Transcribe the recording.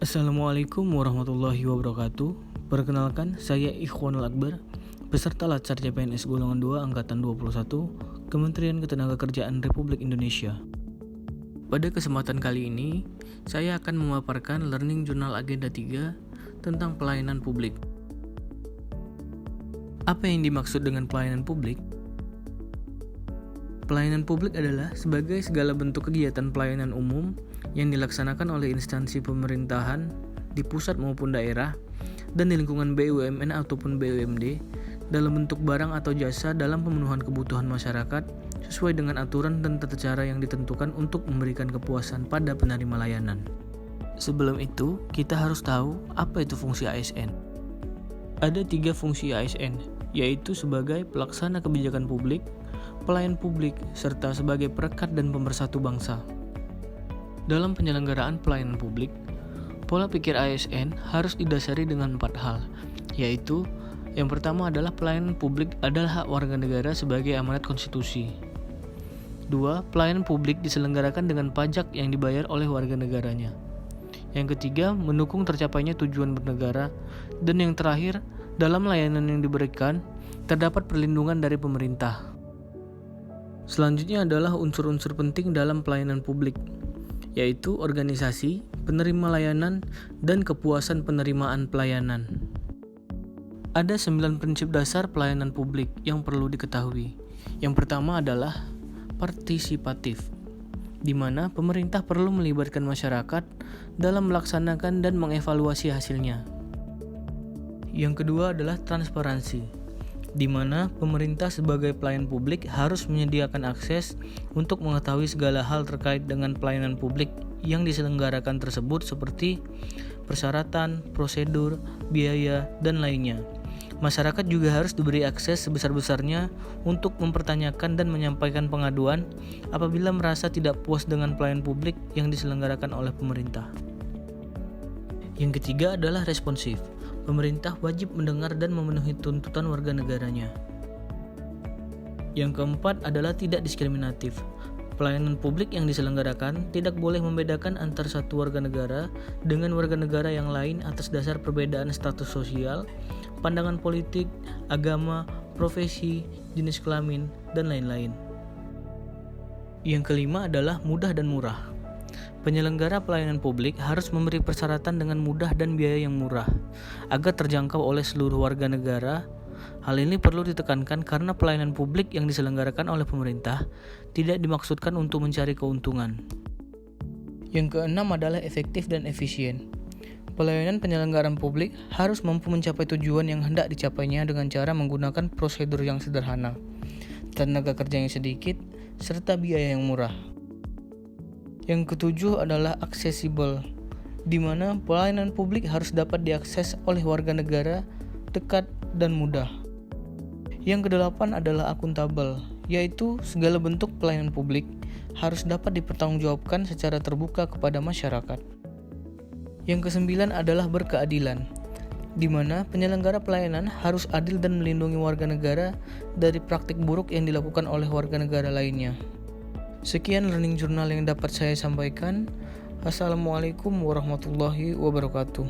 Assalamualaikum warahmatullahi wabarakatuh. Perkenalkan, saya Ikhwanul Akbar, peserta Latsar CPNS Golongan 2 Angkatan 21, Kementerian Ketenagakerjaan Republik Indonesia. Pada kesempatan kali ini, saya akan memaparkan Learning Journal Agenda 3 tentang pelayanan publik. Apa yang dimaksud dengan pelayanan publik? Pelayanan publik adalah sebagai segala bentuk kegiatan pelayanan umum yang dilaksanakan oleh instansi pemerintahan di pusat maupun daerah dan di lingkungan BUMN ataupun BUMD dalam bentuk barang atau jasa dalam pemenuhan kebutuhan masyarakat sesuai dengan aturan dan tata cara yang ditentukan untuk memberikan kepuasan pada penerima layanan. Sebelum itu, kita harus tahu apa itu fungsi ASN. Ada 3 fungsi ASN, yaitu sebagai pelaksana kebijakan publik, pelayan publik, serta sebagai perekat dan pemersatu bangsa. Dalam penyelenggaraan pelayanan publik, pola pikir ASN harus didasari dengan 4 hal, yaitu yang pertama adalah pelayanan publik adalah hak warga negara sebagai amanat konstitusi. 2. Pelayanan publik diselenggarakan dengan pajak yang dibayar oleh warga negaranya. Yang ketiga, mendukung tercapainya tujuan bernegara. Dan yang terakhir, dalam layanan yang diberikan, terdapat perlindungan dari pemerintah. Selanjutnya adalah unsur-unsur penting dalam pelayanan publik, yaitu organisasi, penerima layanan, dan kepuasan penerimaan pelayanan. Ada 9 prinsip dasar pelayanan publik yang perlu diketahui. Yang pertama adalah partisipatif, di mana pemerintah perlu melibatkan masyarakat dalam melaksanakan dan mengevaluasi hasilnya. Yang kedua adalah transparansi, di mana pemerintah sebagai pelayan publik harus menyediakan akses untuk mengetahui segala hal terkait dengan pelayanan publik yang diselenggarakan tersebut seperti persyaratan, prosedur, biaya, dan lainnya. Masyarakat juga harus diberi akses sebesar-besarnya untuk mempertanyakan dan menyampaikan pengaduan apabila merasa tidak puas dengan pelayanan publik yang diselenggarakan oleh pemerintah. Yang ketiga adalah responsif. Pemerintah wajib mendengar dan memenuhi tuntutan warga negaranya. Yang keempat adalah tidak diskriminatif. Pelayanan publik yang diselenggarakan tidak boleh membedakan antar satu warga negara dengan warga negara yang lain atas dasar perbedaan status sosial, pandangan politik, agama, profesi, jenis kelamin, dan lain-lain. Yang kelima adalah mudah dan murah. Penyelenggara pelayanan publik harus memberi persyaratan dengan mudah dan biaya yang murah, agar terjangkau oleh seluruh warga negara. Hal ini perlu ditekankan karena pelayanan publik yang diselenggarakan oleh pemerintah tidak dimaksudkan untuk mencari keuntungan. Yang keenam adalah efektif dan efisien. Pelayanan penyelenggaraan publik harus mampu mencapai tujuan yang hendak dicapainya dengan cara menggunakan prosedur yang sederhana, tenaga kerja yang sedikit, serta biaya yang murah. Yang ketujuh adalah aksesibel, di mana pelayanan publik harus dapat diakses oleh warga negara, dekat, dan mudah. Yang kedelapan adalah akuntabel, yaitu segala bentuk pelayanan publik harus dapat dipertanggungjawabkan secara terbuka kepada masyarakat. Yang kesembilan adalah berkeadilan, di mana penyelenggara pelayanan harus adil dan melindungi warga negara dari praktik buruk yang dilakukan oleh warga negara lainnya. Sekian learning journal yang dapat saya sampaikan. Assalamualaikum warahmatullahi wabarakatuh.